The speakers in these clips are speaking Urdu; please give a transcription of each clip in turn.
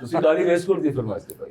ਤੁਸੀਂ ਕਾਲੀ ਵੇਸਕੋਟ ਦੀ ਫਰਮਾਇਸ਼ ਤੇ ਪਾਈ,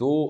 2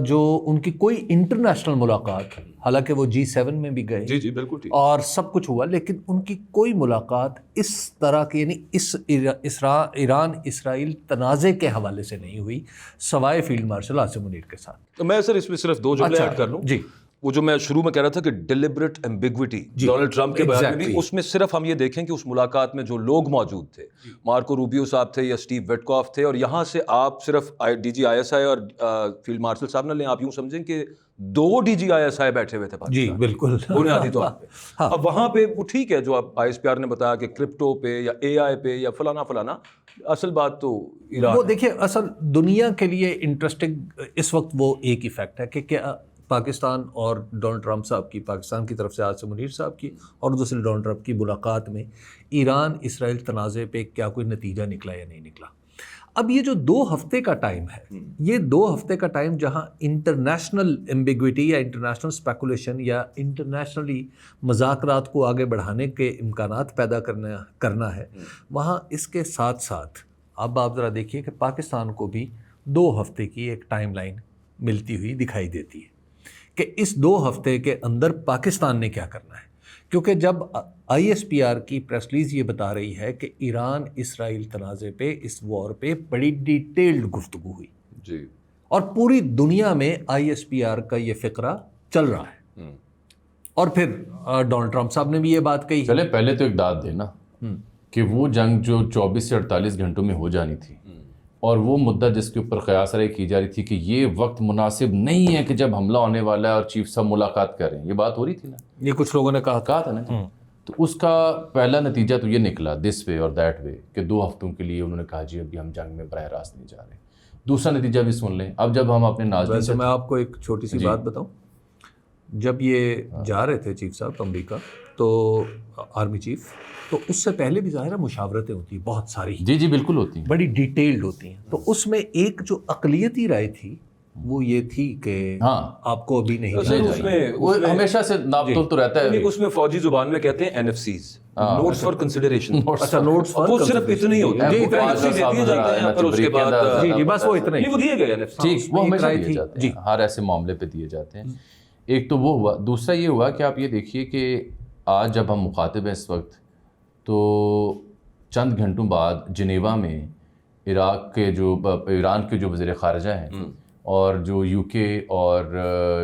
جو ان کی کوئی انٹرنیشنل ملاقات، حالانکہ وہ G7 میں بھی گئے، جی بالکل ٹھیک، اور سب کچھ ہوا، لیکن ان کی کوئی ملاقات اس طرح کی، یعنی اس ایران اسرائیل تنازع کے حوالے سے نہیں ہوئی، سوائے فیلڈ مارشل عاصم منیر کے ساتھ۔ تو میں سر اس میں صرف 2 جملے ایڈ کر لوں۔ جی، وہ جو میں شروع میں کہہ رہا تھا کہ ڈیلیبریٹ ایمبیگوٹی ڈونلڈ ٹرمپ کے بیان میں بھی، اس میں صرف ہم یہ دیکھیں کہ اس ملاقات میں جو لوگ موجود تھے، مارکو روبیو صاحب تھے یا اسٹیو وٹکاف تھے، اور یہاں سے آپ صرف DG ISI اور فیلڈ مارشل صاحب نہ لیں، آپ یوں سمجھیں کہ 2 DG ISI بیٹھے ہوئے تھے جی بالکل بنیادی طور پہ۔ اب وہاں پہ وہ ٹھیک ہے جو آپ ISPR نے بتایا کہ کرپٹو پہ یا AI پہ یا فلانا فلانا، اصل بات تو ایران، وہ دیکھیے اصل دنیا کے لیے انٹرسٹنگ اس وقت وہ ایک ہی فیکٹ ہے کہ کیا پاکستان اور ڈونلڈ ٹرمپ صاحب کی، پاکستان کی طرف سے عاصم منیر صاحب کی اور دوسرے ڈونلڈ ٹرمپ کی ملاقات میں ایران اسرائیل تنازع پہ کیا کوئی نتیجہ نکلا یا نہیں نکلا۔ اب یہ جو 2 ہفتے کا ٹائم ہے، یہ 2 ہفتے کا ٹائم جہاں انٹرنیشنل ایمبیگوٹی یا انٹرنیشنل اسپیکولیشن یا انٹرنیشنلی مذاکرات کو آگے بڑھانے کے امکانات پیدا کرنا ہے، وہاں اس کے ساتھ ساتھ اب آپ ذرا دیکھیے کہ پاکستان کو بھی 2 ہفتے کی ایک ٹائم لائن ملتی ہوئی دکھائی دیتی ہے کہ اس 2 ہفتے کے اندر پاکستان نے کیا کرنا ہے، کیونکہ جب ISPR کی پریس ریلیز یہ بتا رہی ہے کہ ایران اسرائیل تنازع پہ، اس وار پہ بڑی ڈیٹیلڈ گفتگو ہوئی، جی، اور پوری دنیا میں ISPR کا یہ فقرہ چل رہا ہے، اور پھر ڈونلڈ ٹرمپ صاحب نے بھی یہ بات کہی۔ چلے پہلے تو ایک داد دینا کہ وہ جنگ جو 24 سے 48 گھنٹوں میں ہو جانی تھی، اور وہ مدت جس کے اوپر قیاس رائے کی جا رہی تھی کہ یہ وقت مناسب نہیں ہے کہ جب حملہ ہونے والا ہے اور چیف صاحب ملاقات کر رہے ہیں، یہ بات ہو رہی تھی نا، یہ کچھ لوگوں نے کہا تھا نا جی۔ تو اس کا پہلا نتیجہ تو یہ نکلا دس وے اور دیٹ وے کہ 2 ہفتوں کے لیے انہوں نے کہا جی ابھی ہم جنگ میں براہ راست نہیں جا رہے۔ دوسرا نتیجہ بھی سن لیں، اب جب ہم اپنے ناظرین سے، میں آپ کو ایک چھوٹی سی بات بتاؤں، جب یہ جا رہے تھے چیف صاحب امریکہ، تو آرمی چیف، تو اس سے پہلے بھی ظاہر ہے مشاورتیں ہوتی ہیں بہت ساری، جی بالکل ہوتی ہیں، بڑی ڈیٹیلڈ ہوتی ہیں، تو اس میں ایک جو اقلیتی رائے تھی وہ یہ تھی کہ آپ کو ابھی نہیں جائے، وہ ہمیشہ سے ناپ تول تو رہتا ہے، اس میں فوجی زبان میں کہتے ہیں NFCs، نوٹس فار کنسیڈریشن، اچھا نوٹس فار، وہ صرف اتنے ہی ہوتے ہیں، پھر اس کے بعد جی بس وہ اتنے وہ دیے گئے NFCs، ٹھیک، وہ ہمیشہ دیے جاتے ہیں، ہر ایسے معاملے پہ دیے جاتے ہیں۔ ایک تو وہ ہوا، دوسرا یہ ہوا کہ آپ یہ دیکھیے کہ آج جب ہم مخاطب ہیں اس وقت، تو چند گھنٹوں بعد جنیوا میں عراق کے جو ایران کے جو وزیر خارجہ ہیں اور جو UK اور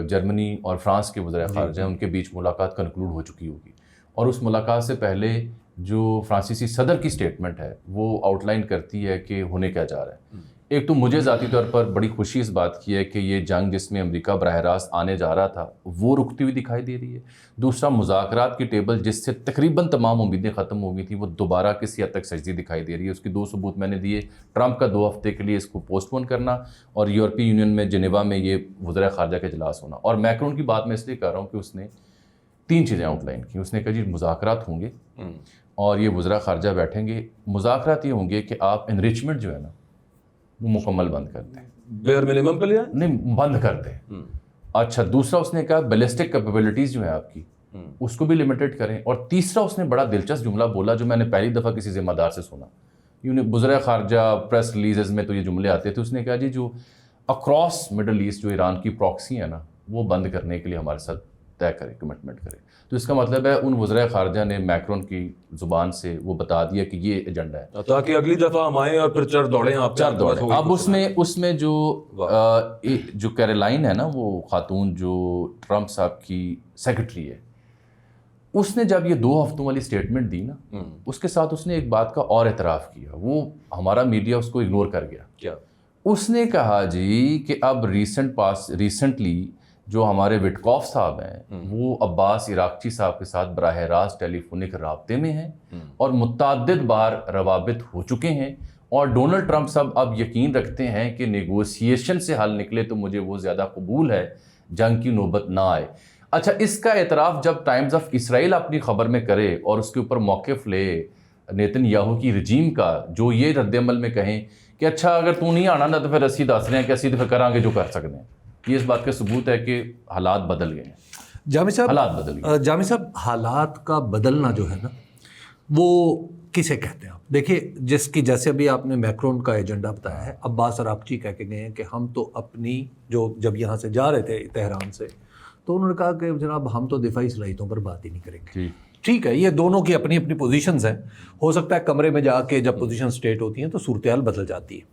جرمنی اور فرانس کے وزیر خارجہ ہیں، ان کے بیچ ملاقات کنکلوڈ ہو چکی ہوگی، اور اس ملاقات سے پہلے جو فرانسیسی صدر کی سٹیٹمنٹ ہے وہ آؤٹ لائن کرتی ہے کہ ہونے کیا جا رہا ہے۔ ایک تو مجھے ذاتی طور پر بڑی خوشی اس بات کی ہے کہ یہ جنگ جس میں امریکہ براہ راست آنے جا رہا تھا وہ رکتی ہوئی دکھائی دے رہی ہے۔ دوسرا، مذاکرات کی ٹیبل جس سے تقریباً تمام امیدیں ختم ہو گئی تھیں وہ دوبارہ کسی حد تک سجدی دکھائی دے رہی ہے۔ اس کی 2 ثبوت میں نے دیے، ٹرمپ کا 2 ہفتے کے لیے اس کو پوسٹ پون کرنا، اور یورپی یونین میں جنیوا میں یہ وزراء خارجہ کا اجلاس ہونا۔ اور میکرون کی بات میں اس لیے کر رہا ہوں کہ اس نے 3 چیزیں آؤٹ لائن کی۔ اس نے کہا جی مذاکرات ہوں گے اور یہ وزراء خارجہ بیٹھیں گے، مذاکرات یہ ہوں گے کہ آپ انریچمنٹ جو ہے نا وہ مکمل بند کر دیں، بیئر منیمم پہ لیا نہیں بند کر دیں۔ اچھا، دوسرا اس نے کہا بیلسٹک کیپیبلٹیز جو ہے آپ کی اس کو بھی لمیٹڈ کریں، اور تیسرا اس نے بڑا دلچسپ جملہ بولا جو میں نے پہلی دفعہ کسی ذمہ دار سے سنا، وزراء خارجہ پریس ریلیزز میں تو یہ جملے آتے تھے، اس نے کہا جی جو اکراس مڈل ایسٹ جو ایران کی پراکسی ہے نا وہ بند کرنے کے لیے ہمارے ساتھ طے کرے، کمٹمنٹ کرے۔ تو اس کا مطلب ہے ان وزراء خارجہ نے میکرون کی زبان سے وہ بتا دیا کہ یہ ایجنڈا ہے، تاکہ اگلی دفعہ ہم آئیں اور پھر چڑھ دوڑیں آپ چار دوڑیں۔ اب اس میں جو کیرولائن ہے نا، وہ خاتون جو ٹرمپ صاحب کی سیکرٹری ہے، اس نے جب یہ 2 ہفتوں والی سٹیٹمنٹ دی نا، اس کے ساتھ اس نے ایک بات کا اور اعتراف کیا، وہ ہمارا میڈیا اس کو اگنور کر گیا۔ کیا؟ اس نے کہا جی کہ اب ریسنٹلی جو ہمارے وٹکاف صاحب ہیں وہ عباس عراقچی صاحب کے ساتھ براہ راست ٹیلی فونک رابطے میں ہیں اور متعدد بار روابط ہو چکے ہیں، اور ڈونلڈ ٹرمپ صاحب اب یقین رکھتے ہیں کہ نیگوسیشن سے حل نکلے تو مجھے وہ زیادہ قبول ہے، جنگ کی نوبت نہ آئے۔ اچھا، اس کا اعتراف جب ٹائمز آف اسرائیل اپنی خبر میں کرے اور اس کے اوپر موقف لے نیتن یاہو کی رجیم کا، جو یہ رد عمل میں کہیں کہ اچھا اگر تو نہیں آنا نا تو پھر اسی دس رہے ہیں کہ اسی دفعہ کریں گے جو کر سکتے ہیں، یہ اس بات کا ثبوت ہے کہ حالات بدل گئے ہیں۔ جامع صاحب، حالات بدل گئے۔ جامع صاحب، حالات کا بدلنا جو ہے نا وہ کسے کہتے ہیں آپ؟ دیکھیے جس کی جیسے ابھی آپ نے میکرون کا ایجنڈا بتایا ہے، عباس عراقچی کہہ کے گئے ہیں کہ ہم تو اپنی جب یہاں سے جا رہے تھے تہران سے، تو انہوں نے کہا کہ جناب ہم تو دفاعی صلاحیتوں پر بات ہی نہیں کریں گے. ٹھیک ہے، یہ دونوں کی اپنی اپنی پوزیشنز ہیں. ہو سکتا ہے کمرے میں جا کے جب پوزیشن اسٹیٹ ہوتی ہیں تو صورتحال بدل جاتی ہے.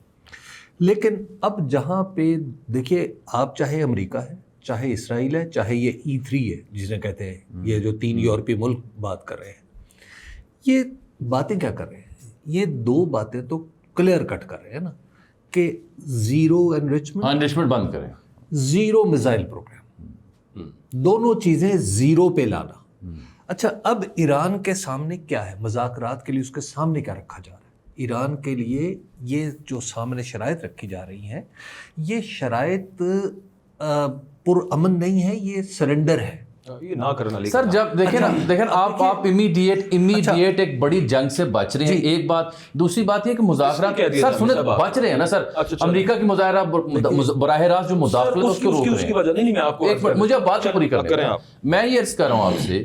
لیکن اب جہاں پہ دیکھیے آپ، چاہے امریکہ ہے، چاہے اسرائیل ہے، چاہے یہ E3 ہے جسے کہتے ہیں، یہ جو 3 یورپی ملک بات کر رہے ہیں، یہ باتیں کیا کر رہے ہیں؟ یہ دو باتیں تو کلیئر کٹ کر رہے ہیں نا کہ زیرو انریچمنٹ بند کریں، زیرو میزائل پروگرام، دونوں چیزیں زیرو پہ لانا. اچھا اب ایران کے سامنے کیا ہے؟ مذاکرات کے لیے اس کے سامنے کیا رکھا جا رہا ہے؟ ایران کے لیے یہ جو سامنے شرائط رکھی جا رہی ہیں، یہ شرائط پرامن نہیں ہے، یہ سرنڈر ہے. یہ نہ کرنا. سر جب دیکھیں آپ امیڈیٹ ایک بڑی جنگ سے بچ رہے ہیں، ایک بات. دوسری بات یہ کہ مذاکرات سر سنیں بچ رہے ہیں نا سر. امریکہ کی مظاہرہ براہ راست جو مداخلت اس کو روک رہے ہیں. ایک مجھے بات پوری کریں. میں یہ عرض کر رہا ہوں آپ سے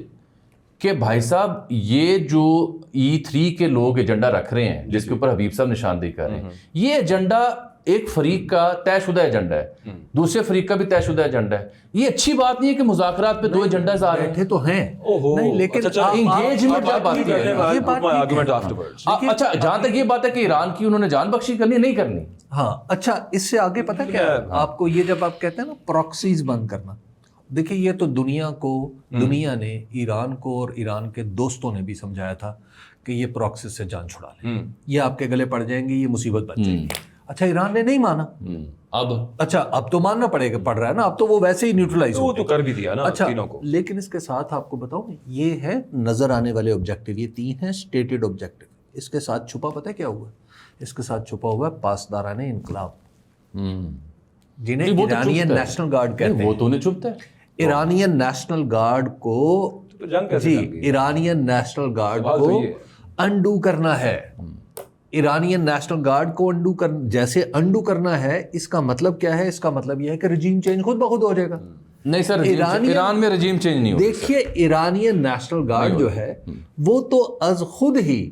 کہ بھائی صاحب یہ جو E3 کے لوگ ایجنڈا رکھ رہے ہیں جس کے اوپر حبیب صاحب نشاندہی کر رہے ہیں، یہ ایجنڈا ایک فریق کا طے شدہ ایجنڈا ہے، دوسرے فریق کا بھی طے شدہ ایجنڈا ہے. یہ اچھی بات نہیں ہے کہ مذاکرات پہ دو ایجنڈاز آ رہے ہیں تو ہیں نہیں، لیکن انگیجمنٹ جب بات اچھا جہاں تک یہ بات ہے کہ ایران کی انہوں نے جان بخشی کرنی نہیں کرنی. ہاں اچھا اس سے آگے پتہ کیا ہے آپ کو؟ یہ جب آپ کہتے ہیں نا پراکسیز بند کرنا، دیکھیں یہ تو دنیا نے ایران کو اور ایران کے دوستوں نے بھی سمجھایا تھا کہ یہ پراکسیز سے جان چھڑا لیں، یہ آپ کے گلے پڑ جائیں گے، یہ مصیبت بن جائے گی. اچھا ایران نے نہیں مانا، اب تو ماننا پڑ رہا ہے نا، اب تو وہ ویسے ہی نیوٹرلائز وہ تو کر بھی دیا نا تینوں کو. لیکن اس کے ساتھ آپ کو بتاؤں یہ ہے نظر آنے والے آبجیکٹو، یہ 3 ہیں اسٹیٹڈ آبجیکٹو. اس کے ساتھ چھپا پتہ کیا ہوا؟ اس کے ساتھ چھپا ہوا ہے پاسداران انقلاب، جنہیں ایرانین نیشنل گارڈ کہتے ہیں. وہ تو نہیں چھپتا ہے. ایرانین نیشنل گارڈ کو ایرانین نیشنل گارڈ کو انڈو کرنا ہے. ایرانین نیشنل گارڈ کو جیسے انڈو کرنا ہے، اس کا مطلب کیا ہے؟ اس کا مطلب یہ ہے کہ رجیم چینج خود بخود ہو جائے گا. نہیں سر، ایران میں رجیم چینج نہیں ہوگا. دیکھیے ایرانین نیشنل گارڈ جو ہے وہ تو از خود ہی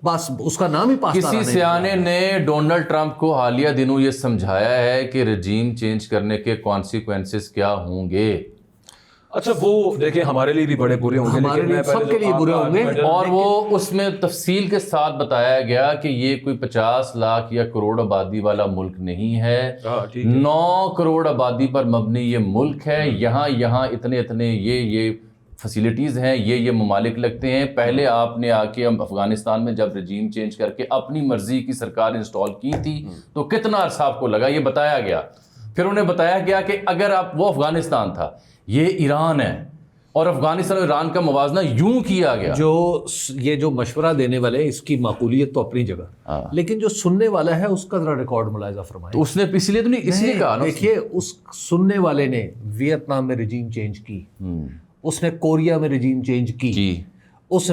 بس اس کا نام ہی کسی سیانے نے ڈونلڈ ٹرمپ کو حالیہ دنوں یہ سمجھایا ہے کہ رجیم چینج کرنے کے کانسیکوینسز کیا ہوں گے. اچھا وہ دیکھیں ہمارے لیے بھی بڑے برے ہوں گے، ہمارے لیے سب کے لیے برے ہوں گے. اور وہ اس میں تفصیل کے ساتھ بتایا گیا کہ یہ کوئی 50 لاکھ یا کروڑ آبادی والا ملک نہیں ہے، 9 کروڑ آبادی پر مبنی یہ ملک ہے. یہاں اتنے یہ فیسیلیٹیز ہیں، یہ ممالک لگتے ہیں. پہلے آپ نے آ کے افغانستان میں جب رجیم چینج کر کے اپنی مرضی کی سرکار انسٹال کی تھی تو کتنا عرصہ آپ کو لگا؟ یہ بتایا گیا. پھر انہیں بتایا گیا کہ اگر آپ، وہ افغانستان تھا، یہ ایران ہے، اور افغانستان اور ایران کا موازنہ یوں کیا گیا. یہ جو مشورہ دینے والے اس کی معقولیت تو اپنی جگہ، لیکن جو سننے والا ہے اس کا ذرا ریکارڈ ملاحظہ فرمائیں. تو اس نے اس لیے کہا نا، دیکھیے اس سننے والے نے ویتنام میں رجیم چینج کی، اس نے کوریا میں رجیم چینج کی، اس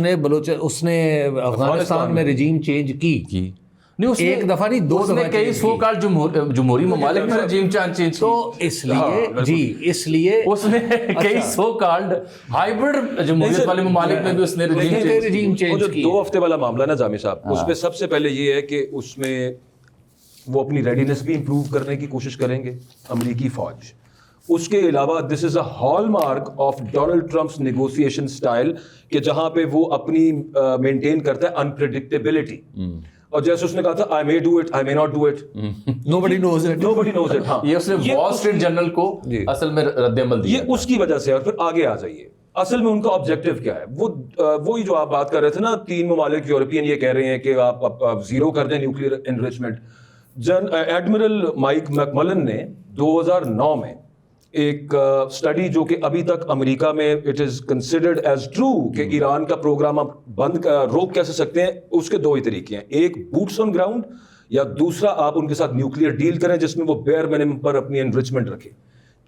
نے افغانستان میں رجیم چینج کی. ایک دفعہ نہیں، 2 دفعہ. کئی سو کال جمہوری ممالک میں رجیم چینج تو اس لیے اس نے کئی سو کالڈ ہائبرڈ جمہوریت والے ممالک میں بھی اس نے رجیم چینج کی. 2 ہفتے والا معاملہ نا جامی صاحب، اس میں سب سے پہلے یہ ہے کہ اس میں وہ اپنی ریڈینس بھی امپروو کرنے کی کوشش کریں گے امریکی فوج. اس کے علاوہ this is a hallmark of Donald Trump's negotiation style کہ جہاں پہ وہ اپنی مینٹین کرتا ہے انپریڈکٹیبلٹی. اور جیسے اس نے کہا تھا I may do it, I may not do it, nobody knows it. ہاں یہ اس نے وال اسٹریٹ جرنل کو اصل میں رد عمل دیا. یہ اس کی وجہ سے. اور پھر آگے آ جائیے اصل میں ان کا آبجیکٹو کیا ہے. وہی جو آپ بات کر رہے تھے نا، 3 ممالک یورپین یہ کہہ رہے ہیں کہ آپ زیرو کر دیں نیوکلیئر انریچمنٹ. ایڈمرل مائک میکملن نے 2009 میں ایک اسٹڈی جو کہ ابھی تک امریکہ میں it is considered as true کہ ایران کا پروگرام آپ روک کیسے سکتے ہیں، اس کے 2 ہی طریقے ہیں. ایک بوٹس آن گراؤنڈ، یا دوسرا آپ ان کے ساتھ نیوکلیئر ڈیل کریں جس میں وہ بیئر منیمم پر اپنی انریچمنٹ رکھے.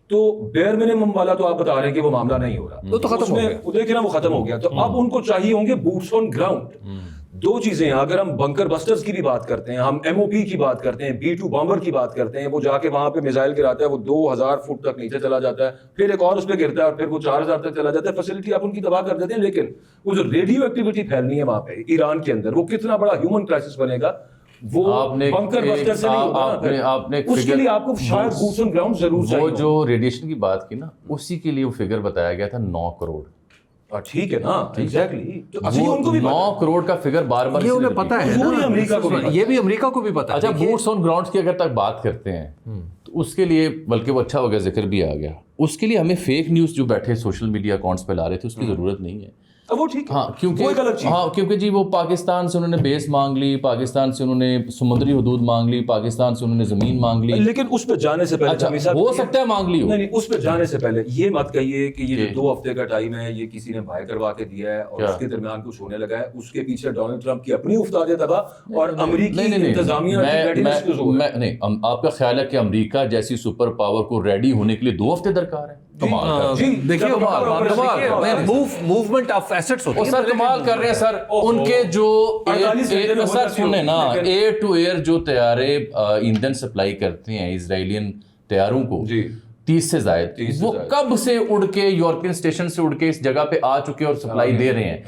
تو بیئر منیمم والا تو آپ بتا رہے ہیں کہ وہ معاملہ نہیں ہو رہا، تو ختم ہو گیا. دیکھیں نا وہ ختم ہو گیا. تو اب ان کو چاہیے ہوں گے بوٹس آن گراؤنڈ. دو چیزیں ہیں. اگر ہم بنکر بسٹرز کی بھی بات کرتے ہیں, ہم MOP کی بات کرتے ہیں, B-2 بامبر کی بات کرتے ہیں, وہ جا کے وہاں پہ میزائل گراتا ہے, وہ 2000 فٹ تک نیچے چلا جاتا ہے, پھر ایک اور اس پہ گرتا ہے, اور پھر وہ 4000 تک چلا جاتا ہے. فیسلٹی آپ ان کی تباہ کر دیتے ہیں, لیکن وہ جو ریڈیو ایکٹیویٹی پھیلنی ہے وہاں پہ ایران کے اندر, وہ کتنا بڑا ہیومن کرائسس بنے گا, وہ بنکر بسٹر سے نہیں ہوگا. آپ نے اس کے لیے آپ کو شاید بوٹس آن گراؤنڈ ضرور چاہیے. وہ جو ریڈیشن کی بات کی نا, اسی کے لیے وہ فگر بتایا گیا تھا 9 کروڑ. ٹھیک ہے نا, ایگزیکٹلی. ان کو بھی 9 کروڑ کا فگر بار بار یہ انہیں پتا ہے, امریکہ کو بھی, یہ بھی امریکہ کو بھی پتا ہے. اچھا, بوٹس آن گراؤنڈ کی اگر تک بات کرتے ہیں تو اس کے لیے, بلکہ وہ اچھا ہو گیا ذکر بھی آ گیا, اس کے لیے ہمیں فیک نیوز جو بیٹھے سوشل میڈیا اکاؤنٹس پہ لا رہے تھے اس کی ضرورت نہیں ہے. وہ ٹھیک ہے, ہاں کیونکہ جی وہ پاکستان سے انہوں نے بیس مانگ لی, پاکستان سے انہوں نے سمندری حدود مانگ لی, پاکستان سے انہوں نے زمین مانگ لی, لیکن اس پہ جانے سے پہلے ہو سکتا ہے مانگ لی ہو. نہیں, اس پہ جانے سے پہلے یہ مت کہیے کہ یہ جو 2 ہفتے کا ٹائم ہے یہ کسی نے بھائی کروا کے دیا ہے اور اس کے درمیان کچھ ہونے لگا ہے. اس کے پیچھے ڈونلڈ ٹرمپ کی اپنی افتاد تباہ اور امریکی انتظامیہ نہیں. آپ کا خیال ہے کہ امریکہ جیسی سپر پاور کو ریڈی ہونے کے لیے 2 ہفتے درکار ہے؟ دیکھیے موومنٹ آف ایسٹس ہوتی ہے. سر کمال کر رہے ہیں سر, ان کے جو سر سنیں نا, ایئر ٹو ایئر جو طیارے ایندھن سپلائی کرتے ہیں اسرائیلین طیاروں کو 30 سے زائد, وہ کب سے اڑ کے یورپین اسٹیشن سے اڑ کے اس جگہ پہ آ چکے اور سپلائی دے رہے ہیں.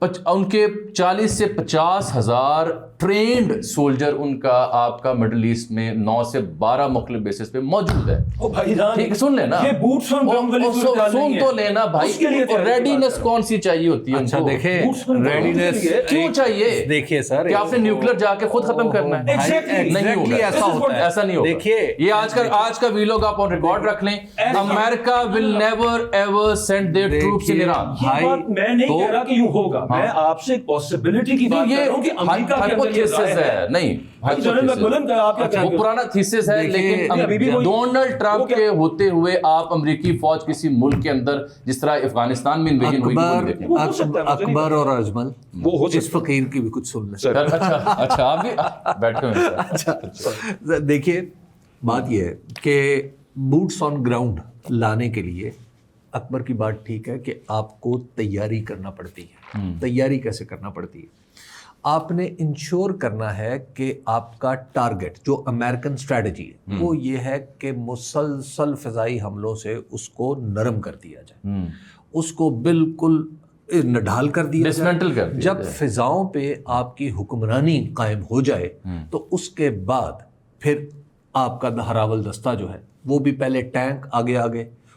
ان کے 40 سے 50 ہزار ٹرینڈ سولجر ان کا آپ کا مڈل ایسٹ میں 9 سے 12 مختلف بیسز پہ موجود ہے. ٹھیک, سن لینا, سن تو لینا بھائی. ریڈینس کون سی چاہیے ہوتی ہے؟ اچھا دیکھیں, ریڈینس کیوں چاہیے؟ دیکھیے سر, کہ آپ نے نیوکلیر جا کے خود ختم کرنا ہے؟ نہیں ہوگا, ایسا ہوتا ہے, ایسا نہیں ہوگا. دیکھیے یہ آج کا ویلوگ آپ آن ریکارڈ رکھ لیں, America will never ever send their troops in Iran. میں نہیں کہہ رہا کہ یوں ہوگا, میں آپ سے پاسبلٹی کی بات کر رہا ہوں کہ امریکہ کے اندر یہ ظاہر ہے. نہیں, وہ پرانا تھیسس ہے, لیکن ڈونلڈ ٹرمپ کے ہوتے ہوئے آپ امریکی فوج کسی ملک کے اندر جس طرح افغانستان میں انویژن ہوئی, اکبر اور اجمل, اس فقیر کی بھی کچھ سن لیں. اچھا آپ بھی بیٹھے ہوئے. دیکھیے بات یہ ہے کہ بوٹس آن گراؤنڈ لانے کے لیے اکبر کی بات ٹھیک ہے کہ آپ کو تیاری کرنا پڑتی ہے. تیاری کیسے کرنا پڑتی ہے؟ آپ نے انشور کرنا ہے کہ آپ کا ٹارگٹ جو امریکن اسٹریٹجی ہے وہ یہ ہے کہ مسلسل فضائی حملوں سے اس کو نرم کر دیا جائے, اس کو بالکل ڈھال کر دیا جائے. جب فضاؤں پہ آپ کی حکمرانی قائم ہو جائے تو اس کے بعد پھر آپ کا دہراول دستہ جو ہے وہ بھی پہلے ٹینک آگے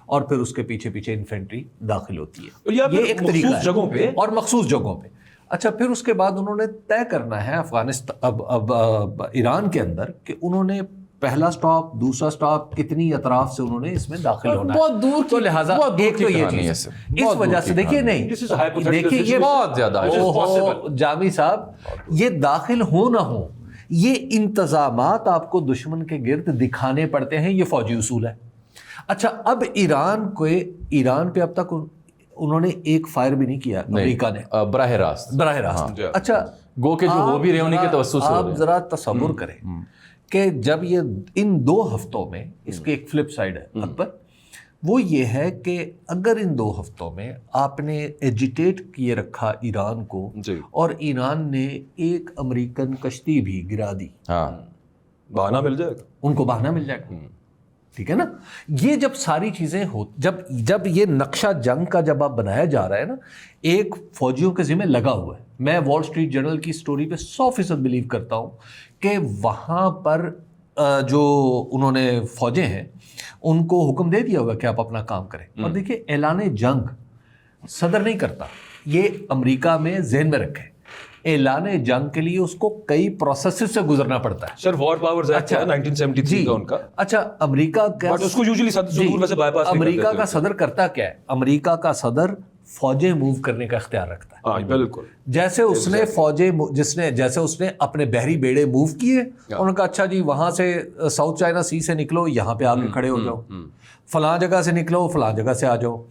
اور پھر اس کے پیچھے پیچھے انفینٹری داخل ہوتی ہے. یہ ایک طریقہ جگہوں پہ اور مخصوص جگہوں پہ. اچھا, پھر اس کے بعد انہوں نے طے کرنا ہے افغانستان اب ایران کے اندر کہ انہوں نے پہلا سٹاپ, دوسرا سٹاپ, کتنی اطراف سے انہوں نے اس میں داخل ہونا ہے. بہت دور, تو لہٰذا ایک تو یہ چیز اس وجہ سے دیکھیے, نہیں دیکھیے یہ بہت زیادہ جامی صاحب, یہ داخل ہو نہ ہو یہ انتظامات آپ کو دشمن کے گرد دکھانے پڑتے ہیں, یہ فوجی اصول ہے. اچھا, اب ایران پہ اب تک انہوں نے ایک فائر بھی نہیں کیا امریکہ نے براہ راست. اچھا, گو کہ جو ہو بھی رہے ہونے کے توسط سے. آپ ذرا تصور کریں کہ جب یہ ان 2 ہفتوں میں, اس کے ایک فلپ سائڈ ہے اکبر, وہ یہ ہے کہ اگر ان 2 ہفتوں میں آپ نے ایجیٹیٹ کیے رکھا ایران کو اور ایران نے ایک امریکن کشتی بھی گرا دی, بہانہ مل جائے گا, ان کو بہانہ مل جائے گا. ٹھیک ہے نا, یہ جب ساری چیزیں ہو, جب یہ نقشہ جنگ کا جب آپ بنایا جا رہا ہے نا, ایک فوجیوں کے ذمہ لگا ہوا ہے. میں وال اسٹریٹ جرنل کی سٹوری پہ 100% بلیو کرتا ہوں کہ وہاں پر جو انہوں نے فوجیں ہیں ان کو حکم دے دیا ہوگا کہ آپ اپنا کام کریں. اور دیکھیے, اعلان جنگ صدر نہیں کرتا, یہ امریکہ میں ذہن میں رکھیں, اعلان جنگ کے لیے اس کو کئی پروسیسز سے گزرنا پڑتا ہے. سر وار پاورز ایکٹ ہے 1973 کا ان کا. اچھا, امریکہ کا اس کو یوزلی صدور میں سے بائی پاس امریکہ کا صدر کرتا کیا ہے؟ امریکہ کا صدر فوجیں موو کرنے کا اختیار رکھتا ہے. ہاں بالکل, جیسے اس نے فوجیں جیسے اس نے اپنے بحری بیڑے موو کیے, انہوں نے کہا اچھا جی وہاں سے ساؤتھ چائنا سی سے نکلو, یہاں پہ آ کے کھڑے ہو جاؤ, فلاں جگہ سے نکلو, فلاں جگہ سے آ جاؤ,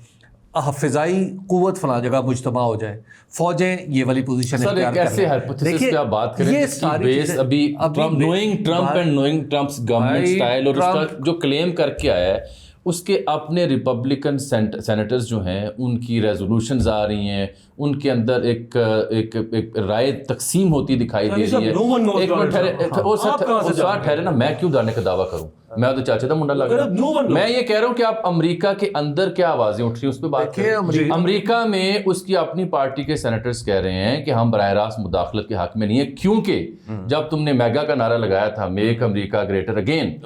فضائی قوت فلاں جگہ مجتمع ہو جائے, فوجیں یہ والی پوزیشن اختیار کریں. کیسے ہائپوتھیسس پہ آپ بات کریں یہ اس کی ساری بیس چیزیں ابھی knowing Trump and knowing Trump's government style اور اس کا جو کلیم کر کے آیا ہے اس کے اپنے ریپبلکن سینیٹرز جو ہیں ان کی ریزولوشنز آ رہی ہیں, ان کے اندر ایک رائے تقسیم ہوتی دکھائی دے رہی ہے. ایک منٹ ٹھہرے نا, میں کیوں ڈالنے کا دعویٰ کروں, میں تو چاچا تھا منڈا لگ رہا ہوں. میں یہ کہہ رہا ہوں کہ آپ امریکہ کے اندر کیا آوازیں اٹھ رہی ہیں اس پہ بات کریں. امریکہ میں اس کی اپنی پارٹی کے سینیٹرز کہہ رہے ہیں کہ ہم براہ راست مداخلت کے حق میں نہیں ہیں, کیونکہ جب تم نے میگا کا نعرہ لگایا تھا, میک امریکہ گریٹر اگین,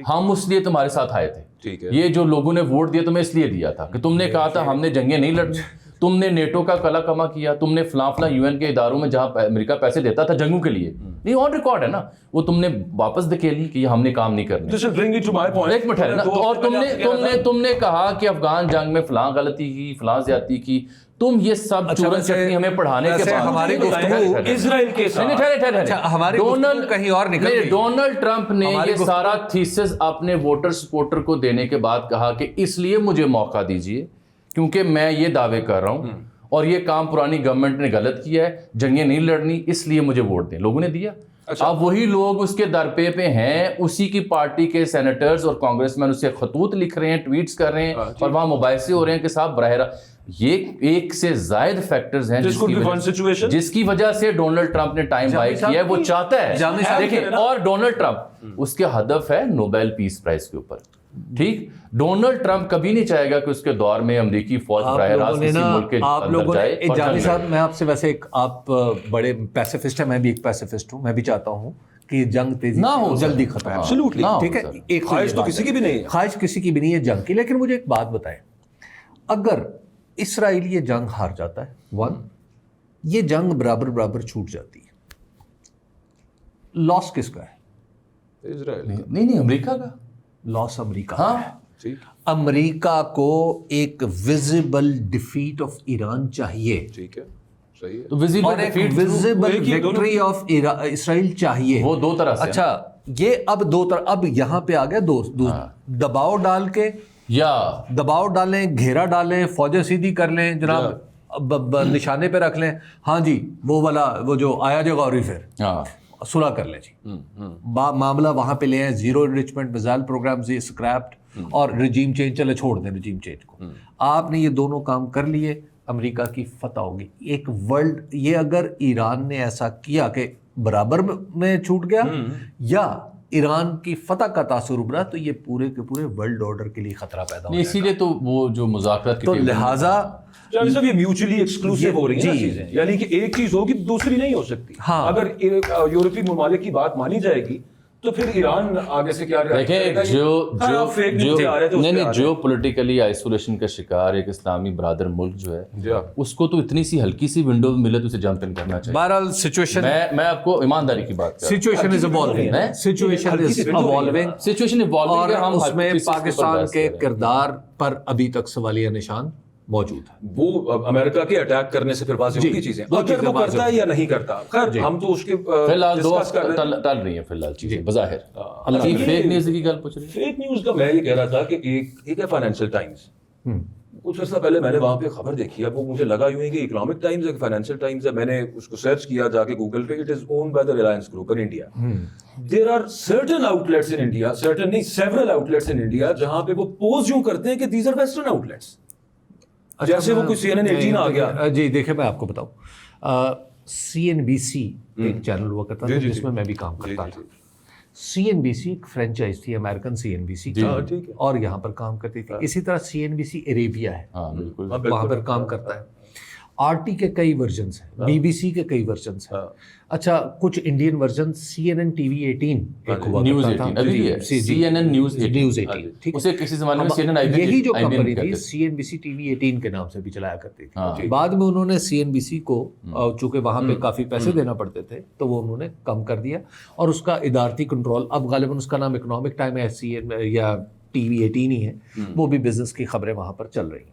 ہم اس لیے تمہارے ساتھ آئے تھے. یہ جو لوگوں نے ووٹ دیا تمہیں اس لیے دیا تھا کہ تم نے کہا تھا ہم نے جنگیں نہیں لڑنی, تم نے نیٹو کا کلا کما کیا, تم نے فلاں فلاں یو این کے اداروں میں جہاں امریکہ پیسے دیتا تھا جنگوں کے لیے, نہیں آن ریکارڈ ہے نا, وہ تم نے واپس دھکیلی کہ یہ ہم نے کام نہیں کرنا. ایک منٹ ہے نا, اور تم نے کہا کہ افغان جنگ میں فلاں غلطی کی, فلاں زیادتی کی, تم یہ سب چورن چٹنی ہمیں پڑھانے کے بعد ہماری گفتگو اسرائیل کے ساتھ کہیں اور نکل گئی. ڈونلڈ ٹرمپ نے یہ سارا تھیسس اپنے ووٹر سپورٹر کو دینے کے بعد کہا کہ اس لیے مجھے موقع دیجیے کیونکہ میں یہ دعوے کر رہا ہوں اور یہ کام پرانی گورنمنٹ نے غلط کیا ہے, جنگیں نہیں لڑنی, اس لیے مجھے ووٹ دیں. لوگوں نے دیا. اب وہی لوگ اس کے درپے پہ ہیں, اسی کی پارٹی کے سینیٹرز اور کانگریس مین اسے خطوط لکھ رہے ہیں, ٹویٹس کر رہے ہیں, اور وہاں مباحثے ہو رہے ہیں کہ صاحب براہ راست. یہ ایک سے زائد فیکٹرز ہیں جس کی وجہ سے ڈونلڈ ٹرمپ نے ٹائم بائی کیا ہے. وہ چاہتا ہے دیکھیں, اور ڈونلڈ ٹرمپ اس کے ہدف ہے نوبیل پیس پرائز کے اوپر. ٹھیک, ڈونلڈ ٹرمپ کبھی نہیں چاہے گا کہ اس کے دور میں امریکی فوج براہ راست کسی ملک کے اندر جائے. جانی صاحب, میں آپ سے ویسے آپ بڑے پیسیفسٹ ہیں, میں بھی ایک پیسیفسٹ ہوں, میں بھی چاہتا ہوں کہ جنگ تیزی نہ ہو, جلدی ختم ہو. ٹھیک ہے, ایک خواہش تو کسی کی بھی نہیں ہے, خواہش کسی کی بھی نہیں ہے جنگ کی. لیکن مجھے ایک بات بتائیں, اگر اسرائیل یہ جنگ ہار جاتا ہے, یہ جنگ برابر چھوٹ جاتی ہے, لاس کس کا ہے؟ اسرائیل. نہیں, امریکہ کا لاس امریکہ کا ہے. امریکہ کو ایک ویزیبل ڈیفیٹ آف ایران چاہیے, ٹھیک ہے, صحیح ہے, اور ایک ویزیبل وکٹری آف اسرائیل چاہیے. وہ دو طرح سے. اچھا, یہ اب دو طرح, اب یہاں پہ آ گیا دباؤ ڈال کے, یا دباؤ ڈالیں, گھیرا ڈالیں, فوجیں سیدھی کر لیں جناب, نشانے پہ رکھ لیں, ہاں جی وہ والا وہ جو آیا جو غوری پھر صلح کر لیں جی, معاملہ وہاں پہ لے آئیں, زیرو انریچمنٹ میزائل پروگرامز اسکریپڈ, اور رجیم چینج, چلے چھوڑ دیں رجیم چینج کو. آپ نے یہ دونوں کام کر لیے, امریکہ کی فتح ہوگی. ایک ورلڈ, یہ اگر ایران نے ایسا کیا کہ برابر میں چھوٹ گیا یا ایران کی فتح کا تاثر ابھرا, تو یہ پورے کے پورے ورلڈ آرڈر کے لیے خطرہ پیدا ہو. اسی لیے تو وہ جو مذاکرات کی, تو لہٰذا یہ میوچلی ایکسکلوسیو ہو رہی ہیں چیزیں, یعنی کہ ایک چیز ہوگی دوسری نہیں ہو سکتی. اگر یورپی ممالک کی بات مانی جائے گی تو پھر ایران آگے سے کیا دیکھیں, جو پولیٹیکلی آئسولیشن کا شکار ایک اسلامی برادر ملک جو ہے, اس کو تو اتنی سی ہلکی سی ونڈو ملے تو اسے جمپ ان کرنا چاہیے. بہرحال سچویشن, میں آپ کو ایمانداری کی بات کروں, سچویشن از ایوالونگ, اور اس میں پاکستان کے کردار پر ابھی تک سوالیہ نشان موجود ہے. وہ امریکہ کے اٹیک کرنے سے پھر واضح ہوتی چیزیں, اگر وہ کرتا ہے یا نہیں کرتا, خیر ہم تو اس کے فی الحال ٹل رہی ہیں فی الحال چیزیں بظاہر. فیک نیوز کی گل پوچھ رہی ہیں. فیک نیوز کا میں یہ کہہ رہا تھا کہ ایک ہے فائنینشیل ٹائمز, کچھ عرصہ پہلے میں نے وہاں پہ خبر دیکھی ہے, وہ مجھے لگا یوں ہی کہ اکنامک ٹائمز ہے کہ فائنینشیل ٹائمز ہے. میں نے اس کو سرچ کیا جا کے گوگل پہ, it is owned by the Reliance group in India. There are certain outlets in India, certain نہیں سیورل آؤٹلیٹس ان انڈیا, جہاں پہ وہ پوز یوں کرتے ہیں کہ دیز آر ویسٹرن آؤٹلیٹس, جیسے وہ کوئی CNN 18 آ گیا. جی دیکھیں, میں آپ کو بتاؤں, CNBC ایک چینل ہوا کرتا تھا جس میں میں بھی کام کرتا تھا. CNBC ایک فرینچائز تھی, امریکن CNBC, اور یہاں پر کام کرتی تھی. اسی طرح CNBC عربیہ ہے, وہاں پر کام کرتا ہے. RT کے کئی ورژنس ہیں, BBC کے کئی ورژنس ہیں. اچھا, کچھ انڈین ورژن CNN TV 18 ایک ہوا کرتا تھا, CNN News 18, اسے کسی زمانے میں CNN یہی جو کمپنی تھی CNBC TV 18 کے نام سے بھی چلایا کرتی تھی. بعد میں انہوں نے CNBC کو, چونکہ وہاں پہ کافی پیسے دینا پڑتے تھے, تو وہ انہوں نے کم کر دیا, اور اس کا ادارتی کنٹرول, اب غالباً اس کا نام اکنامک ٹائم ہے یا TV 18 ہی ہے, وہ بھی بزنس کی خبریں وہاں پر چل رہی ہیں.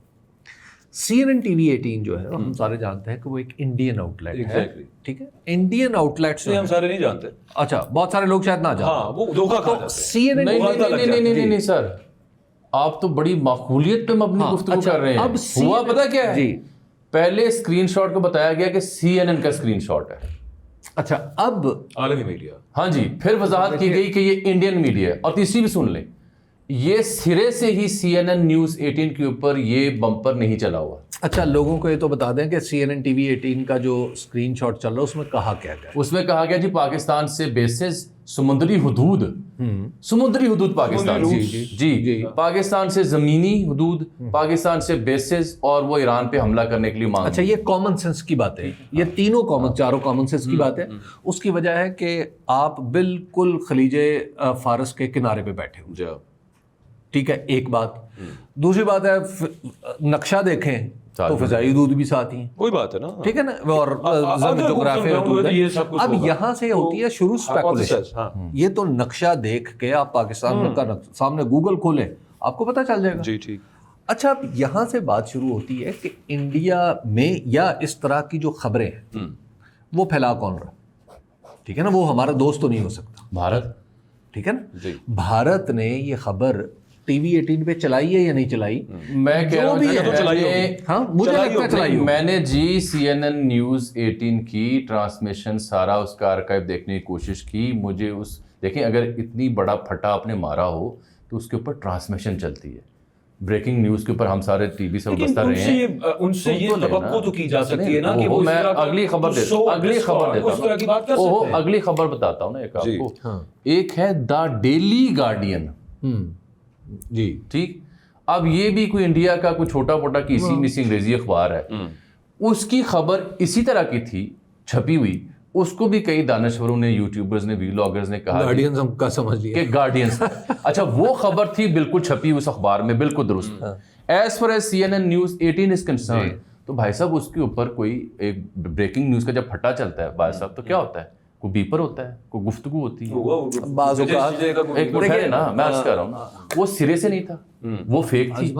CNN TV 18 جو ہے, ہم سارے جانتے ہیں کہ وہ ایک انڈین آؤٹ لیٹ ہے. ٹھیک ہے, انڈین آؤٹ لیٹس ہم سارے نہیں جانتے. اچھا, بہت سارے لوگ شاید نہ جانتے. ہاں, وہ دھوکہ کھا جاتے ہیں. نہیں سر, آپ تو بڑی معقولیت پہ مبنی گفتگو کر رہے ہیں. اب ہوا پتہ کیا ہے, جی پہلے اسکرین شاٹ کو بتایا گیا کہ CNN کا اسکرین شاٹ ہے. اچھا, اب عالمی میڈیا, ہاں جی, پھر وضاحت کی گئی کہ یہ انڈین میڈیا ہے. اور تیسری بھی سن لیں, یہ سرے سے ہی CNN نیوز 18 کے اوپر یہ بمپر نہیں چلا ہوا. اچھا لوگوں کو یہ تو بتا دیں کہ CNN TV 18 کا جو اسکرین شاٹ چل رہا ہے اس میں کہا کیا گیا؟ اس میں کہا گیا جی پاکستان سے بیسز سمندری حدود پاکستان جی پاکستان سے زمینی حدود، پاکستان سے بیسز، اور وہ ایران پہ حملہ کرنے کے لیے مانگ. اچھا یہ کامن سینس کی بات ہے، یہ تینوں چاروں کامن سینس کی بات ہے. اس کی وجہ ہے کہ آپ بالکل خلیج فارس کے کنارے پہ بیٹھے ہو. ٹھیک ہے، ایک بات. دوسری بات ہے نقشہ دیکھیں تو فضائی حدود بھی ساتھ ہیں، کوئی بات ہے نا، ٹھیک ہے نا، اور جغرافیہ حدود ہے. اب یہاں سے ہوتی ہے شروع اسپیکولیشن. یہ تو نقشہ دیکھ کے آپ پاکستان کا سامنے گوگل کھولیں آپ کو پتہ چل جائے گا. جی ٹھیک. اچھا اب یہاں سے بات شروع ہوتی ہے کہ انڈیا میں یا اس طرح کی جو خبریں ہیں وہ پھیلا کون رہا؟ ٹھیک ہے نا، وہ ہمارا دوست تو نہیں ہو سکتا بھارت. ٹھیک ہے نا. بھارت نے یہ خبر ٹی وی 18 پہ چلائی ہے یا نہیں چلائی؟ میں کہہ رہا ہوں مجھے لگتا ہے چلائی. میں نے جی CNN نیوز 18 کی ٹرانسمیشن سارا اس کا آرکائیو دیکھنے کی کوشش کی. مجھے اس دیکھیں اگر اتنی بڑا پھٹا آپ نے مارا ہو تو اس کے اوپر ٹرانسمیشن چلتی ہے. بریکنگ نیوز کے اوپر ہم سارے ٹی وی سے وابستہ رہے ہیں، ان سے یہ توقع تو کی جا سکتی ہے نا کہ میں اگلی خبر دیتا ہوں، اگلی خبر بتاتا ہوں نا ایک آپ کو. ایک ہے دا ڈیلی گارڈین. جی ٹھیک. اب یہ بھی کوئی انڈیا کا کوئی چھوٹا موٹا کسی مسی انگریزی اخبار ہے. اس کی خبر اسی طرح کی تھی چھپی ہوئی. اس کو بھی کئی دانشوروں نے، یوٹیوبرز نے، ویلاگرز نے کہا گارڈینز ہم کا سمجھ لیا کہ گارڈینز. اچھا وہ خبر تھی بالکل چھپی اس اخبار میں، بالکل درست. As far as CNN news 18 is concern, تو بھائی صاحب اس کے اوپر کوئی ایک بریکنگ نیوز کا جب پھٹا چلتا ہے بھائی صاحب تو کیا ہوتا ہے؟ کوئی بیپر ہوتا ہے، کوئی گفتگو ہوتی ہے. بعض اوقات ایک مٹھ ہے نا، میں عرض کر رہا ہوں وہ سرے سے نہیں تھا، وہ فیک تھی.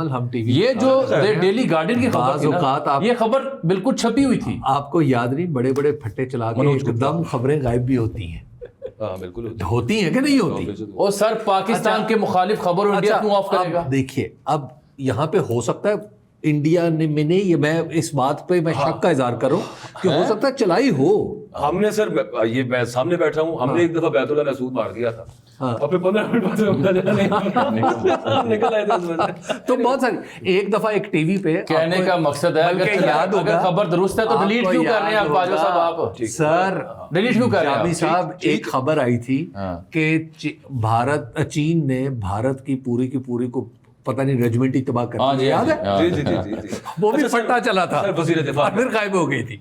یہ جو ڈیلی گارڈین کی خبر تھی نا، یہ خبر بالکل چھپی ہوئی تھی. آپ کو یاد نہیں بڑے بڑے پھٹے چلا کے ایک دم خبریں غائب بھی ہوتی ہیں. بالکل ہوتی ہیں کہ نہیں ہوتی؟ اور سر پاکستان کے مخالف خبر انڈیا کیوں آف کرے گا؟ دیکھیے اب یہاں پہ ہو سکتا ہے انڈیا میں نے یہ، میں اس بات پہ میں شک کا اظہار کروں کہ ہو سکتا ہے چلائی ہو. ہم نے سر یہ میں سامنے بیٹھا ہوں، ہم نے ایک دفعہ بیت اللہ محسود مار دیا تھا اور پھر 15 منٹ بعد نکل آئے تھے. تو بہت ساری ایک دفعہ ایک ٹی وی پہ کہنے کا مقصد ہے اگر خبر درست ہے تو ڈیلیٹ کیوں کر رہے ہیں آپ باجو صاحب؟ آپ سر ڈیلیٹ کیوں کر رہے ہیں جامی صاحب؟ ایک خبر آئی تھی کہ چین نے بھارت کی پوری کو پتہ نہیں ریجمنٹ تباہ کر دیا، یاد ہے؟ وہ بھی پھٹا چلا تھا، پھر غائب ہو گئی تھی.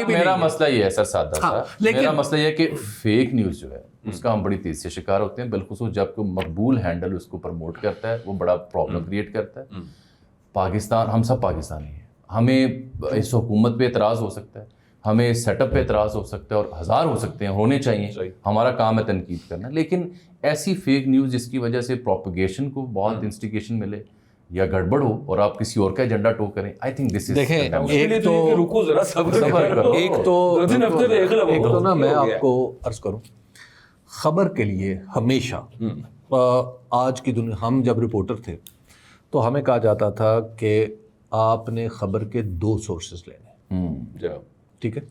میرا مسئلہ یہ ہے سر، سادہ سا میرا مسئلہ یہ ہے کہ فیک نیوز جو ہے اس کا ہم بڑی تیزی سے شکار ہوتے ہیں، بالخصوص جب کوئی مقبول ہینڈل اس کو پروموٹ کرتا ہے، وہ بڑا پرابلم کریٹ کرتا ہے. پاکستان، ہم سب پاکستانی ہیں، ہمیں اس حکومت پہ اعتراض ہو سکتا ہے، ہمیں اس سیٹ اپ پہ اعتراض ہو سکتا ہے، اور ہزار ہو سکتے ہیں، ہونے چاہیے، ہمارا کام ہے تنقید کرنا. لیکن ایسی فیک نیوز جس کی وجہ سے پروپیگیشن کو بہت انسٹیگیشن ملے یا گڑبڑ ہو اور آپ کسی اور کا ایجنڈا ٹو کریں، آئی تھنک دس از. دیکھیں ایک تو نا میں آپ کو عرض کروں، خبر کے لیے ہمیشہ آج کی دنیا، ہم جب رپورٹر تھے تو ہمیں کہا جاتا تھا کہ آپ نے خبر کے 2 سورسز لینے، ٹھیک ہے.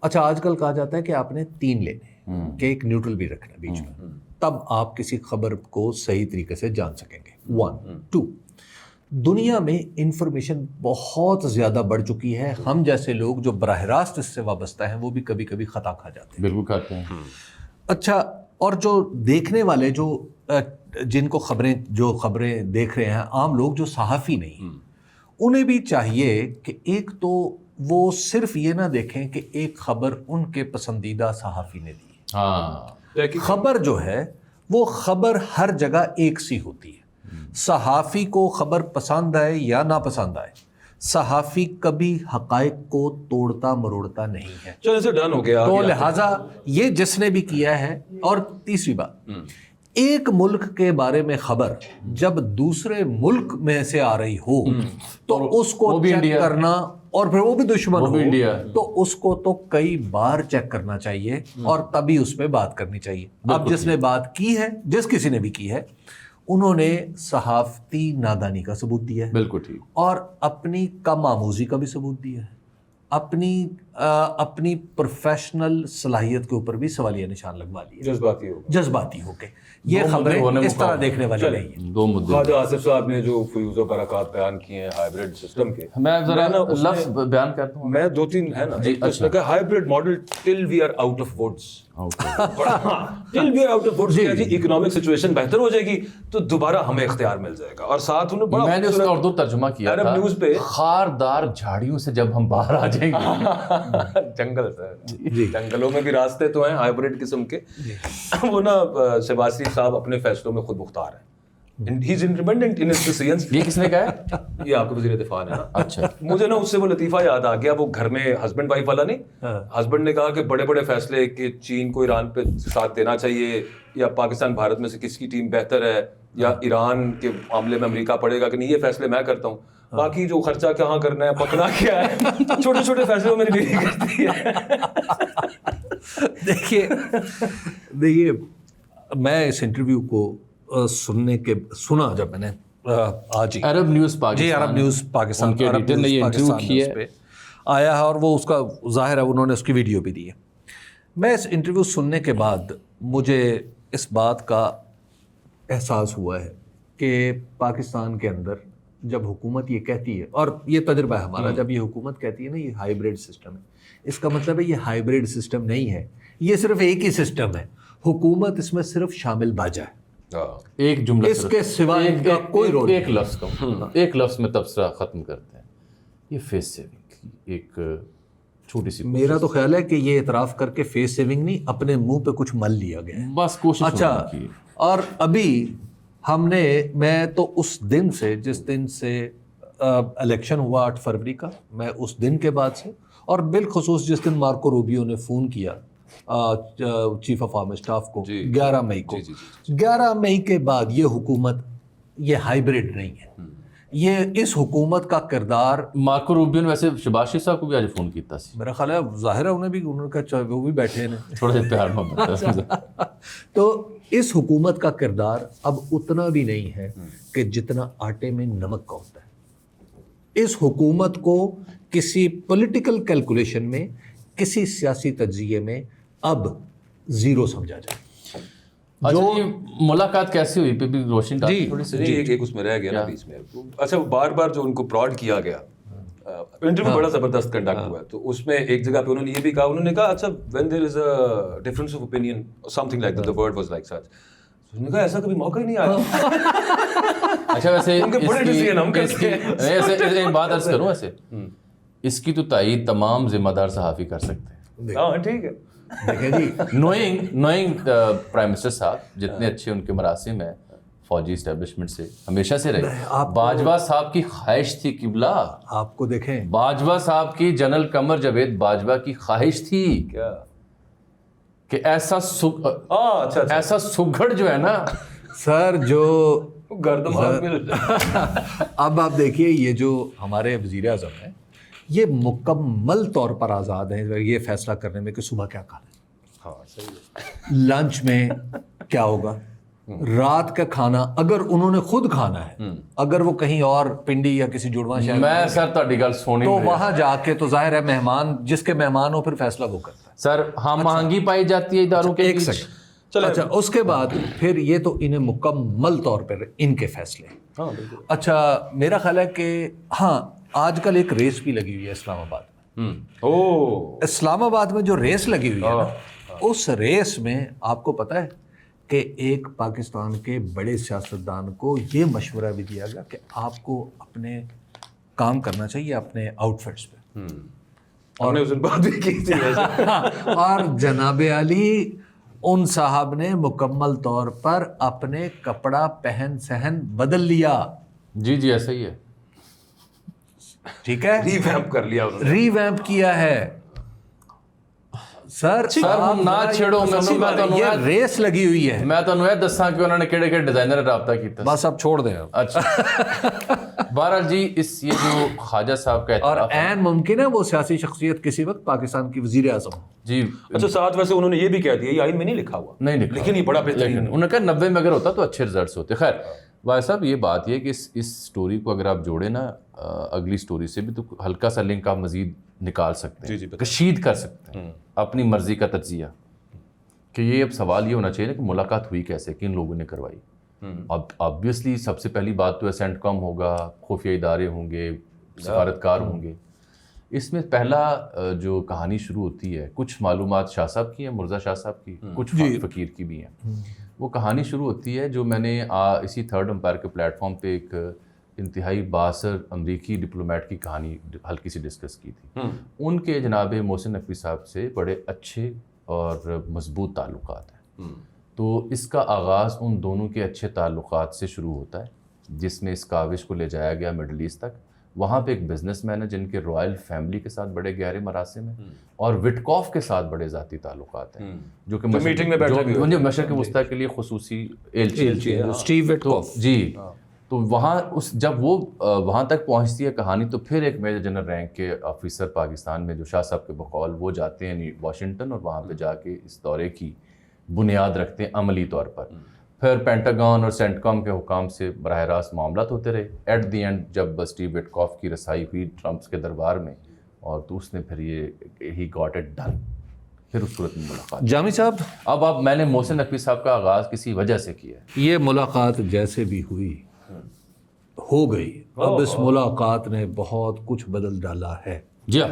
اچھا آج کل کہا جاتا ہے کہ آپ نے 3 لینے، کہ ایک نیوٹرل بھی رکھنا بیچ میں، تب آپ کسی خبر کو صحیح طریقے سے جان سکیں گے. 1 2 دنیا میں انفارمیشن بہت زیادہ بڑھ چکی ہے. ہم جیسے لوگ جو براہ راست اس سے وابستہ ہیں وہ بھی کبھی کبھی خطا کھا جاتے ہیں. بالکل کھاتے ہیں. اچھا اور جو دیکھنے والے جو جن کو خبریں دیکھ رہے ہیں، عام لوگ جو صحافی نہیں، انہیں بھی چاہیے کہ ایک تو وہ صرف یہ نہ دیکھیں کہ ایک خبر ان کے پسندیدہ صحافی نے دی. خبر جو ہے وہ خبر ہر جگہ ایک سی ہوتی ہے. صحافی کو خبر پسند آئے یا نہ پسند آئے، صحافی کبھی حقائق کو توڑتا مروڑتا نہیں ہے. چلو اسے ڈن ہو گیا. تو لہٰذا یہ جس نے بھی کیا ہے. اور تیسری بات، ایک ملک کے بارے میں خبر جب دوسرے ملک میں سے آ رہی ہو تو اس کو چیک کرنا، اور پھر وہ بھی دشمن ہو تو اس کو تو کئی بار چیک کرنا چاہیے اور تبھی اس پہ بات کرنی چاہیے. اب جس نے بات کی ہے، جس کسی نے بھی کی ہے، انہوں نے صحافتی نادانی کا ثبوت دیا ہے، بالکل ٹھیک، اور اپنی کم آموزی کا بھی ثبوت دیا ہے، اپنی اپنی پروفیشنل صلاحیت کے اوپر بھی سوالیہ نشان لگوا لیے جذباتی ہوگا. جذباتی ہو کے. یہ خبریں اس طرح دیکھنے والی نہیں ہیں. دو مدعے. خواجہ آصف صاحب نے جو فیوز و برکات بیان کیے ہیں ہائیبرڈ سسٹم کے, میں ذرا لفظ بیان کرتا ہوں. میں 2-3 ہے نا, اس نے کہا hybrid model till we are out of woods. Till we are out of woods, جی اکنامک سچویشن بہتر ہو جائے گی تو دوبارہ ہمیں اختیار مل جائے گا. اور ساتھ انہوں نے بڑا, میں نے اس کا اردو ترجمہ کیا عرب تھا, نیوز پہ خاردار جھاڑیوں سے جب ہم باہر آ جائیں گے. جنگل سے, جنگلوں میں بھی راستے تو ہیں ہائیبرڈ قسم کے. وہ نا شہباز شریف صاحب اپنے فیصلوں میں خود مختار ہیں. He is independent in his decisions. یہ کس نے کہا ہے؟ یہ آپ کے وزیر دفاع ہے نا. اچھا, مجھے نا اس سے وہ لطیفہ یاد آ گیا, وہ گھر میں ہسبینڈ وائف والا نہیں, ہسبینڈ نے کہا کہ بڑے بڑے فیصلے کہ چین کو ایران پہ ساتھ دینا چاہیے, یا پاکستان بھارت میں سے کس کی ٹیم بہتر ہے, یا ایران کے معاملے میں امریکہ پڑے گا کہ نہیں, یہ فیصلے میں کرتا ہوں, باقی جو خرچہ کہاں کرنا ہے, پکنا کیا ہے, چھوٹے چھوٹے فیصلے میری بیوی کرتی ہے. دیکھیے میں اس انٹرویو کو سنا جب میں نے آج ہی عرب نیوز پاکستان, جی عرب نیوز پاکستان کے ایڈیٹر نے یہ انٹرویو کیا ہے, آیا ہے, اور وہ اس کا ظاہر ہے انہوں نے اس کی ویڈیو بھی دی ہے. میں اس انٹرویو سننے کے بعد مجھے اس بات کا احساس ہوا ہے کہ پاکستان کے اندر جب حکومت یہ کہتی ہے, اور یہ تجربہ ہے ہمارا, جب یہ حکومت کہتی ہے نا یہ ہائیبرڈ سسٹم ہے, اس کا مطلب ہے یہ ہائیبرڈ سسٹم نہیں ہے, یہ صرف ایک ہی سسٹم ہے. حکومت اس میں صرف شامل باجا ہے, ایک جملہ, اس کے سوا ان کا کوئی رول ایک لفظ کا, ایک لفظ میں تبصرہ ختم کرتے ہیں. یہ فیس سیونگ ایک چھوٹی سی, میرا تو خیال ہے کہ یہ اعتراف کر کے فیس سیونگ نہیں, اپنے منہ پہ کچھ مل لیا گیا ہے, بس کوشش. اچھا, اور ابھی ہم نے, میں تو اس دن سے, جس دن سے الیکشن ہوا 8 فروری کا, میں اس دن کے بعد سے, اور بالخصوص جس دن مارکو روبیو نے فون کیا چیف آف آرمی اسٹاف کو 11 مئی کو, 11 مئی کے بعد یہ حکومت یہ ہائیبرڈ نہیں ہے. یہ اس حکومت کا کردار, مارکو روبیو نے ویسے شہباز شریف صاحب کو بھی آج فون کیتا سی, میرا خیال ہے ظاہر ہے انہوں نے کہا وہ بھی بیٹھے ہیں تھوڑے سے پیار محبت. تو اس حکومت کا کردار اب اتنا بھی نہیں ہے کہ جتنا آٹے میں نمک کا ہوتا ہے. اس حکومت کو کسی پولیٹیکل کیلکولیشن میں, کسی سیاسی تجزیے میں اب زیرو سمجھا جائے. جو ملاقات کیسی ہوئی پہ بھی روشن ڈالی تھوڑی سی. ایک اس میں رہ گیا نا بیچ میں. اچھا, بار بار جو ان کو پراڈ کیا گیا, انٹرویو بڑا زبردست کنڈکٹ ہوا ہے, تو اس میں ایک جگہ پہ انہوں نے یہ بھی کہا, انہوں نے کہا اچھا when there is a difference of opinion something like that, the word was like such, انہوں نے کہا ایسا کبھی موقع ہی نہیں آیا. اچھا ویسے ان کے بڑے ڈیسیژن ہم کرتے ہیں. ایسے ایک بات عرض کروں, ایسے اس کی تو تائید تمام ذمہ دار صحافی کر سکتے ہیں. ہاں ٹھیک ہے, دیکھیں جی, نوئنگ پرائم منسٹر صاحب جتنے اچھے ان کے مراسم ہیں فوجی اسٹیبلشمنٹ سے ہمیشہ سے رہے. باجوہ صاحب کی خواہش تھی قبلہ, آپ کو دیکھیں باجوہ صاحب کی, جنرل قمر جاوید باجوہ کی خواہش تھی کیا کہ ایسا سگڑ جو ہے نا سر, جو گردم اب آپ دیکھیے یہ جو ہمارے وزیر اعظم ہیں یہ مکمل طور پر آزاد ہیں یہ فیصلہ کرنے میں کہ صبح کیا کھانا ہے. ہاں صحیح ہے. لنچ میں کیا ہوگا, رات کا کھانا اگر انہوں نے خود کھانا ہے, اگر وہ کہیں اور پنڈی یا کسی جڑواں شہر میں سر تہاڈی گل سونی تو وہاں جا کے تو ظاہر ہے مہمان جس کے مہمان ہو پھر فیصلہ وہ کرتا ہے. سر ہم آہنگی پائی جاتی ہے اداروں کے, ایک سیکنڈ. اچھا, اس کے بعد پھر یہ تو انہیں مکمل طور پر ان کے فیصلے. اچھا, میرا خیال ہے کہ ہاں آج کل ایک ریس بھی لگی ہوئی ہے اسلام آباد میں. اسلام آباد میں جو ریس لگی ہوئی ہے نا, اس ریس میں آپ کو پتہ ہے کہ ایک پاکستان کے بڑے سیاستدان کو یہ مشورہ بھی دیا گیا کہ آپ کو اپنے کام کرنا چاہیے اپنے آؤٹ فٹس پہ, اور جناب علی ان صاحب نے مکمل طور پر اپنے کپڑا پہن سہن بدل لیا. جی جی ایسا ہی ہے, ٹھیک ہے, ریویمپ کر لیا, ری ویمپ کیا ہے. سر ہم نہ چھیڑو, یہ ریس لگی ہوئی ہے. میں تمہیں یہ دساں کہ انہوں نے کہڑے کہڑے ڈیزائنر رابطہ کیتا. بس اب چھوڑ دیں. اچھا بہرحال جی اس یہ جو خواجہ صاحب کا اور اعتراف ہے عین ممکن ہے وہ سیاسی شخصیت کسی وقت پاکستان کی وزیر اعظم ہو. جی اچھا ساتھ ویسے انہوں نے یہ بھی کہہ دیا یہ آئین میں نہیں لکھا ہوا, نہیں لکھا, لیکن یہ بڑا بہترین, لیکن انہوں نے کہا 90 میں اگر ہوتا تو اچھے ریزلٹس ہوتے. خیر بھائی صاحب یہ بات یہ ہے کہ اس سٹوری کو اگر آپ جوڑیں نا اگلی سٹوری سے بھی تو ہلکا سا لنک آپ مزید نکال سکتے ہیں, کشید کر سکتے ہیں اپنی مرضی کا تجزیہ, کہ یہ اب سوال یہ ہونا چاہیے کہ ملاقات ہوئی کیسے, کن لوگوں نے کروائی. اب آبویسلی سب سے پہلی بات تو ہے سینٹ کام ہوگا, خفیہ ادارے ہوں گے, سفارتکار ہوں گے. اس میں پہلا جو کہانی شروع ہوتی ہے, کچھ معلومات شاہ صاحب کی ہیں, مرزا شاہ صاحب کی, کچھ فقیر کی بھی ہیں. وہ کہانی شروع ہوتی ہے جو میں نے اسی تھرڈ امپائر کے پلیٹ فارم پہ ایک انتہائی بااثر امریکی ڈپلومیٹ کی کہانی ہلکی سی ڈسکس کی تھی. ان کے جناب محسن نقوی صاحب سے بڑے اچھے اور مضبوط تعلقات ہیں. تو اس کا آغاز ان دونوں کے اچھے تعلقات سے شروع ہوتا ہے, جس میں اس کاوش کو لے جایا گیا مڈل ایسٹ تک. وہاں پہ ایک بزنس مین ہے جن کے رائل فیملی کے ساتھ بڑے گہرے مراسم ہیں, اور وٹکوف کے ساتھ بڑے ذاتی تعلقات ہیں, جو کہ میٹنگ میں بیٹھے بھی جو مشرق وسطیٰ کے لیے خصوصی ایلچی ہے اسٹیو وٹکوف. جی تو وہاں جب وہ وہاں تک پہنچتی ہے کہانی, تو پھر ایک میجر جنرل رینک کے آفیسر پاکستان میں جو شاہ صاحب کے بقول وہ جاتے ہیں واشنگٹن, اور وہاں پہ جا کے اس دورے کی بنیاد رکھتے ہیں عملی طور پر. پھر پینٹاگون اور سینٹ کام کے حکام سے براہ راست معاملات ہوتے رہے. ایٹ دی اینڈ جب اسٹیو وٹکوف کی رسائی ہوئی ٹرمپس کے دربار میں, اور تو اس نے پھر یہ ہی گاٹ اٹ ڈن, پھر اس صورت میں ملاقات. جامی صاحب اب میں نے محسن نقوی صاحب کا آغاز کسی وجہ سے کیا ہے. یہ ملاقات جیسے بھی ہوئی ہو گئی, اب اس ملاقات نے بہت کچھ بدل ڈالا ہے. جی ہاں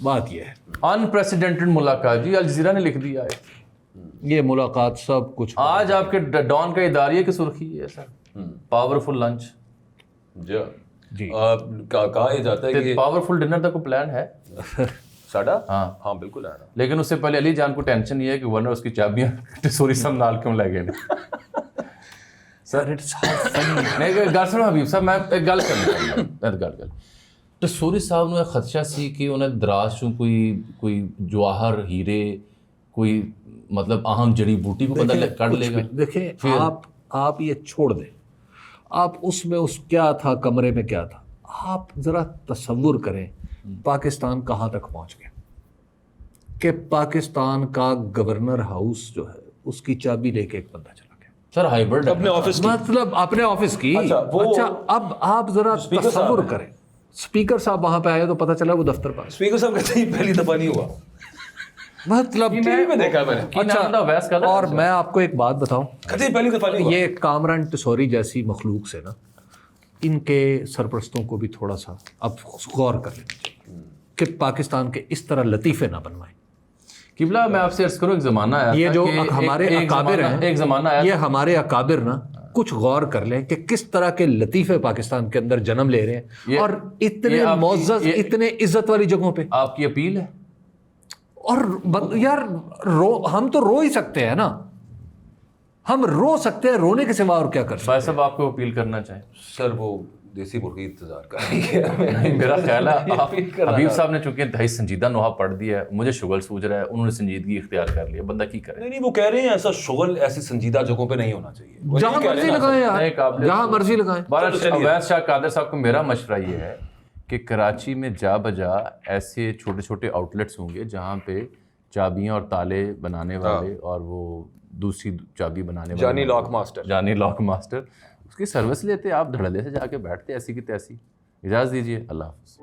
بات یہ ہے انپریسیڈنٹڈ ملاقات. جی الجزیرہ نے لکھ دیا ہے یہ ملاقات سب کچھ. آج آپ کے ڈان کا اداریہ کی سرخی ہے سر, پاورفل لنچ. جی کہا یہ جاتا ہے کہ پاورفل ڈنر تک کو پلان ہے ساڈا. ہاں بالکل ہے, لیکن اس سے پہلے علی جان کو ٹینشن یہ ہے کہ ورنہ اس کی چابیاں ٹسوری صاحب نال کیوں لے گئے. نہیں گل سنو حبیب صاحب, میں ایک گل کرنا ٹسوری صاحب نے خدشہ سی کہ انہیں دراز چوں کوئی جواہر ہیرے کوئی مطلب اہم جڑی بوٹی کو بدل کر لے گا. دیکھیں آپ یہ چھوڑ دیں, آپ اس میں کیا تھا کمرے میں کیا تھا, آپ ذرا تصور کریں پاکستان کہاں تک پہنچ گیا کہ پاکستان کا گورنر ہاؤس جو ہے اس کی چابی لے کے ایک بندہ چلا گیا سر ہائیبرڈ اپنے آفس مطلب اپنے آفس کی. اچھا اب آپ ذرا تصور کریں اسپیکر صاحب وہاں پہ آئے تو پتہ چلا وہ دفتر پر. اسپیکر صاحب کہتے ہیں پہلی دفعہ نہیں ہوا, مطلب میں دیکھا میں نے. اچھا اور میں آپ کو ایک بات بتاؤں, کہتے ہیں پہلی دفعہ نہیں ہوا. یہ کامران ٹسوری جیسی مخلوق سے نا ان کے سرپرستوں کو بھی تھوڑا سا اب غور کر لینا چاہیے کہ پاکستان کے اس طرح لطیفے نہ بنوائیں. قبلہ میں آپ سے عرض کروں, ایک زمانہ آیا یہ جو ہمارے اکابر ہیں, ایک زمانہ آیا, یہ ہمارے اکابر نا کچھ غور کر لیں کہ کس طرح کے لطیفے پاکستان کے اندر جنم لے رہے ہیں, اور اتنے معزز اتنے عزت والی جگہوں پہ. آپ کی اپیل ہے. اور یار ہم تو رو ہی سکتے ہیں نا, ہم رو سکتے ہیں, رونے کے سوا اور کیا کر سکتے ہیں. بھائی صاحب آپ کو اپیل کرنا چاہیں. سر وہ دیسی مرغی انتظار کر رہی ہے. میرا خیال ہے حبیب صاحب نے چونکہ انتہائی سنجیدہ نوحہ پڑھ دیا ہے, مجھے شغل سوچ رہا ہے, انہوں نے سنجیدگی اختیار کر لیا, بندہ کی کرے. نہیں وہ کہہ رہے ہیں ایسا شغل ایسی سنجیدہ جگہوں پہ نہیں ہونا چاہیے. جہاں مرضی لگائیں یار, جہاں مرضی لگائیں. اویس شاہ قادر صاحب کو میرا مشورہ یہ ہے کہ کراچی میں جا بجا ایسے چھوٹے چھوٹے آؤٹ لیٹس ہوں گے جہاں پہ چابیاں اور تالے بنانے والے اور وہ دوسری چابی بنانے والے, جانی لاک ماسٹر اس کی سروس لیتے, آپ دھڑلے سے جا کے بیٹھتے ایسی کی تیسی. اجازت دیجیے, اللہ حافظ.